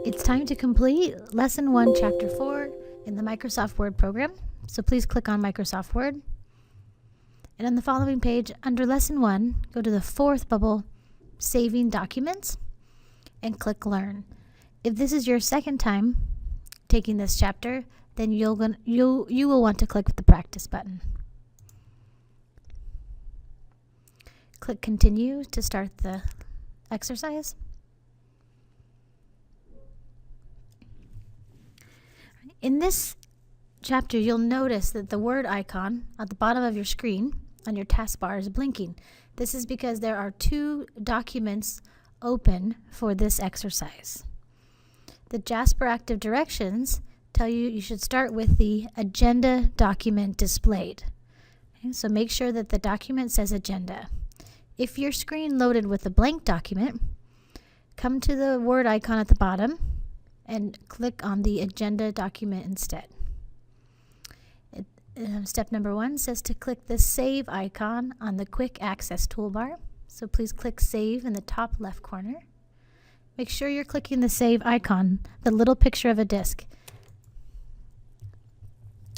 It's time to complete Lesson 1, Chapter 4 in the Microsoft Word program. So please click on Microsoft Word. And on the following page, under Lesson 1, go to the fourth bubble, Saving Documents, and click Learn. If this is your second time taking this chapter, then you will want to click the Practice button. Click Continue to start the exercise. In this chapter, you'll notice that the word icon at the bottom of your screen on your taskbar is blinking. This is because there are two documents open for this exercise. The Jasper Active Directions tell you should start with the agenda document displayed. Okay, so make sure that the document says agenda. If your screen loaded with a blank document, come to the word icon at the bottom and click on the agenda document instead. Step number 1 says to click the Save icon on the Quick Access toolbar. So please click Save in the top left corner. Make sure you're clicking the Save icon, the little picture of a disk.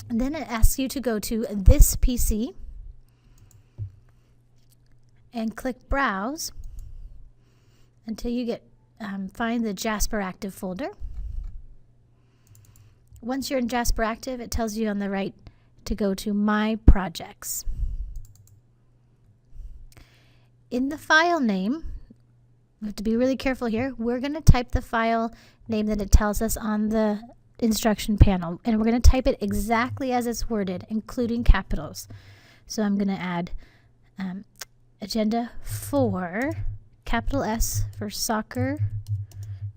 And then it asks you to go to This PC and click Browse until you find the Jasper Active folder. Once you're in Jasper Active, it tells you on the right to go to My Projects. In the file name, we have to be really careful here. We're going to type the file name that it tells us on the instruction panel, and we're going to type it exactly as it's worded, including capitals. So I'm going to add Agenda 4, capital S for soccer,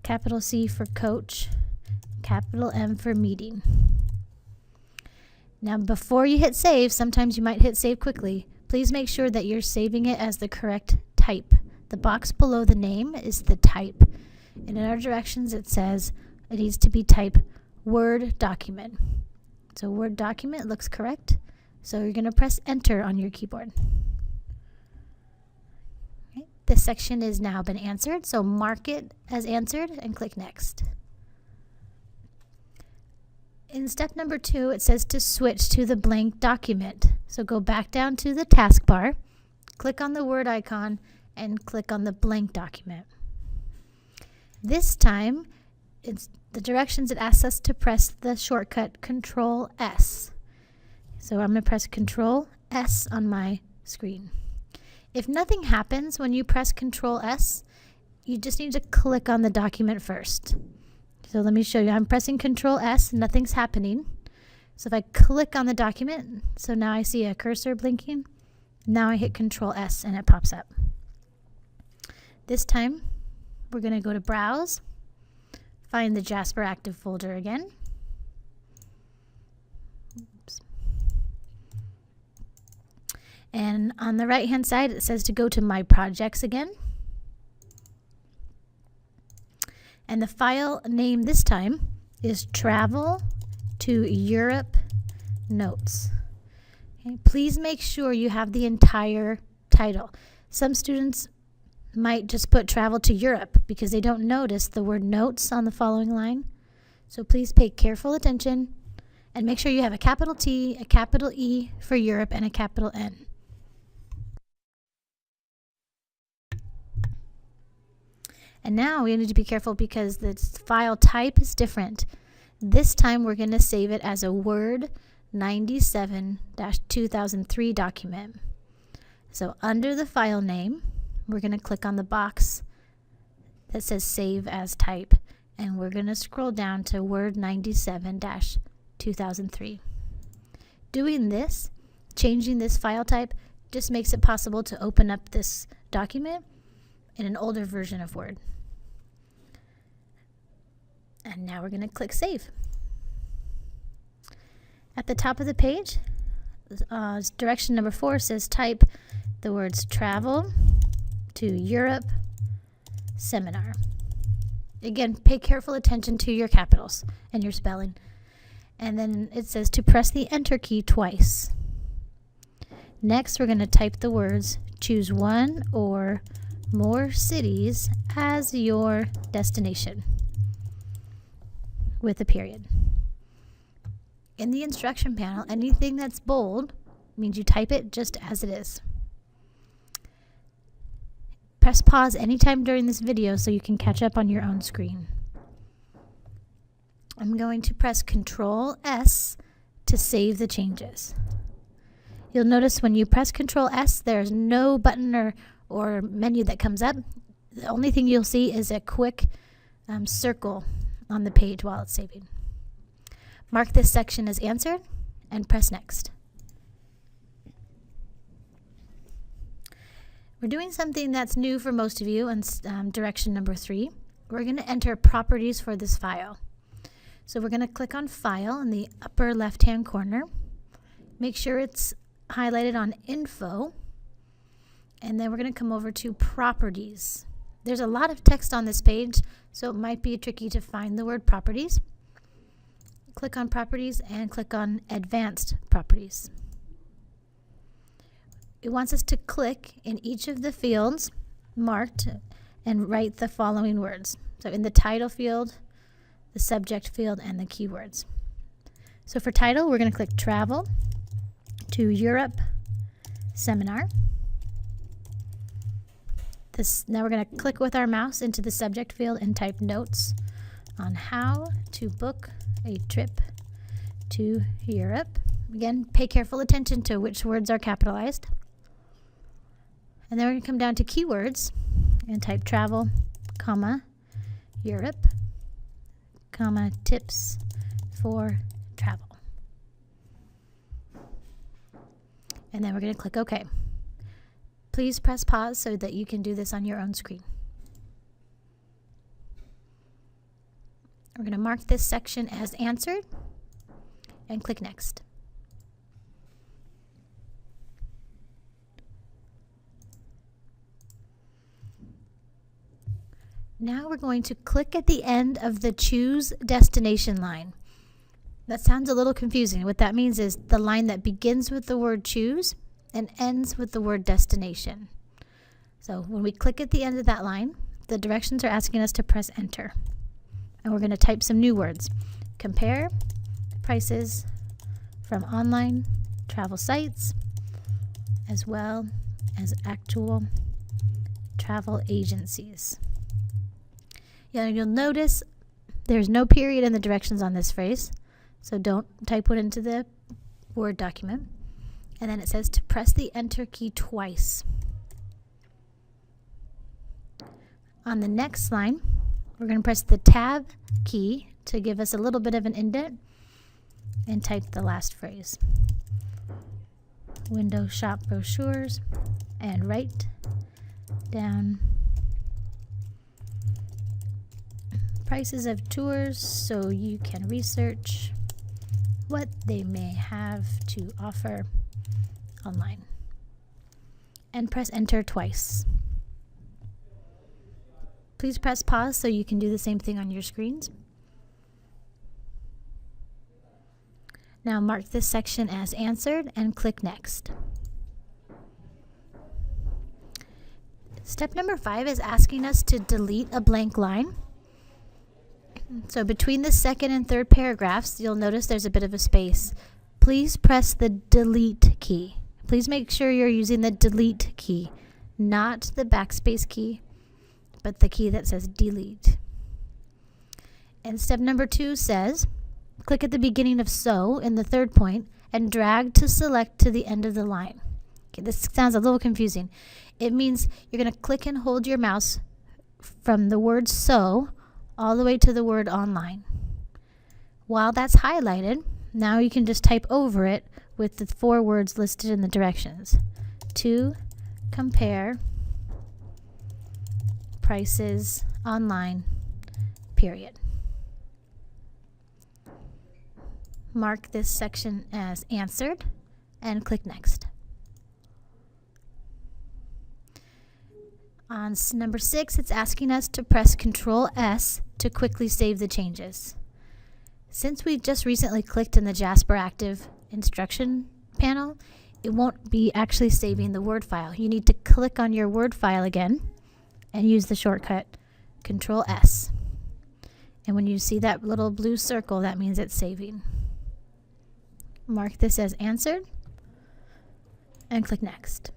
capital C for coach, capital M for meeting. Now before you hit save, sometimes you might hit save quickly, please make sure that you're saving it as the correct type. The box below the name is the type. And in our directions it says it needs to be type Word document. So Word document looks correct. So you're going to press enter on your keyboard. Okay. This section has now been answered, so mark it as answered and click next. In step number 2, it says to switch to the blank document. So go back down to the taskbar, click on the word icon, and click on the blank document. This time, it's the directions it asks us to press the shortcut Control S. So I'm going to press Control S on my screen. If nothing happens when you press Control S, you just need to click on the document first. So let me show you. I'm pressing Control S, nothing's happening. So if I click on the document, so now I see a cursor blinking. Now I hit Control S and it pops up. This time, we're going to go to Browse, find the Jasper Active folder again. Oops. And on the right-hand side, it says to go to My Projects again. And the file name this time is Travel to Europe Notes. Okay, please make sure you have the entire title. Some students might just put Travel to Europe because they don't notice the word notes on the following line. So please pay careful attention and make sure you have a capital T, a capital E for Europe, and a capital N. And now we need to be careful because the file type is different. This time we're going to save it as a Word 97-2003 document. So under the file name, we're going to click on the box that says Save as Type, and we're going to scroll down to Word 97-2003. Doing this, changing this file type, just makes it possible to open up this document in an older version of Word. And now we're going to click Save. At the top of the page, direction number 4 says type the words Travel to Europe Seminar. Again, pay careful attention to your capitals and your spelling. And then it says to press the Enter key twice. Next, we're going to type the words choose one or more cities as your destination. with a period. In the instruction panel, anything that's bold means you type it just as it is. Press pause anytime during this video so you can catch up on your own screen. I'm going to press Control S to save the changes. You'll notice when you press Control S, there's no button or menu that comes up. The only thing you'll see is a quick circle on the page while it's saving. Mark this section as answered and press Next. We're doing something that's new for most of you in direction number 3. We're going to enter properties for this file. So we're going to click on File in the upper left-hand corner. Make sure it's highlighted on Info. And then we're going to come over to Properties. There's a lot of text on this page, so it might be tricky to find the word Properties. Click on Properties and click on Advanced Properties. It wants us to click in each of the fields marked and write the following words. So in the title field, the subject field, and the keywords. So for title, we're going to click Travel to Europe Seminar. Now we're going to click with our mouse into the subject field and type notes on how to book a trip to Europe. Again, pay careful attention to which words are capitalized. And then we're going to come down to keywords and type travel, comma, Europe, comma, tips for travel. And then we're going to click OK. Please press pause so that you can do this on your own screen. We're going to mark this section as answered and click Next. Now we're going to click at the end of the Choose Destination line. That sounds a little confusing. What that means is the line that begins with the word choose and ends with the word destination. So when we click at the end of that line, the directions are asking us to press Enter. And we're going to type some new words. Compare prices from online travel sites as well as actual travel agencies. Yeah, you'll notice there's no period in the directions on this phrase, so don't type one into the Word document. And then it says to press the Enter key twice. On the next line, we're going to press the Tab key to give us a little bit of an indent and type the last phrase. Window shop brochures, and write down prices of tours so you can research what they may have to offer online. And press Enter twice. Please press pause so you can do the same thing on your screens. Now mark this section as answered and click Next. Step number 5 is asking us to delete a blank line. So between the second and third paragraphs, you'll notice there's a bit of a space. Please press the Delete key. Please make sure you're using the Delete key, not the backspace key, but the key that says Delete. And step number 2 says, click at the beginning of So in the third point and drag to select to the end of the line. Okay, this sounds a little confusing. It means you're going to click and hold your mouse from the word So all the way to the word online. While that's highlighted, now you can just type over it with the 4 words listed in the directions. To compare prices online, period. Mark this section as answered and click Next. On number 6, it's asking us to press Control S to quickly save the changes. Since we just recently clicked in the Jasper Active instruction panel, it won't be actually saving the Word file. You need to click on your Word file again and use the shortcut Control S. And when you see that little blue circle, that means it's saving. Mark this as answered and click next.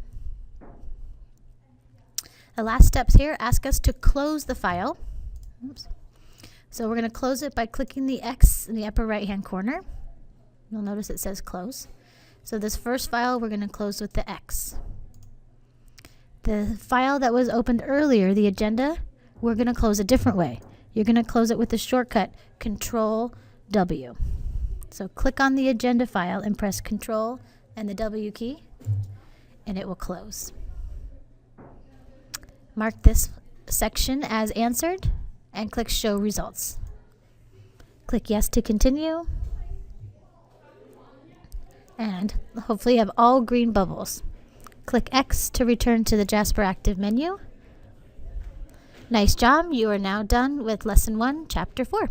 The last steps here ask us to close the file. Oops. So we're going to close it by clicking the X in the upper right hand corner. You'll notice it says close. So this first file we're going to close with the X. The file that was opened earlier, the agenda, we're going to close a different way. You're going to close it with the shortcut Control W. So click on the agenda file and press Control and the W key, and it will close. Mark this section as answered and click Show Results. Click Yes to continue, and hopefully you have all green bubbles. Click X to return to the Jasper Active menu. Nice job, you are now done with Lesson 1, Chapter 4.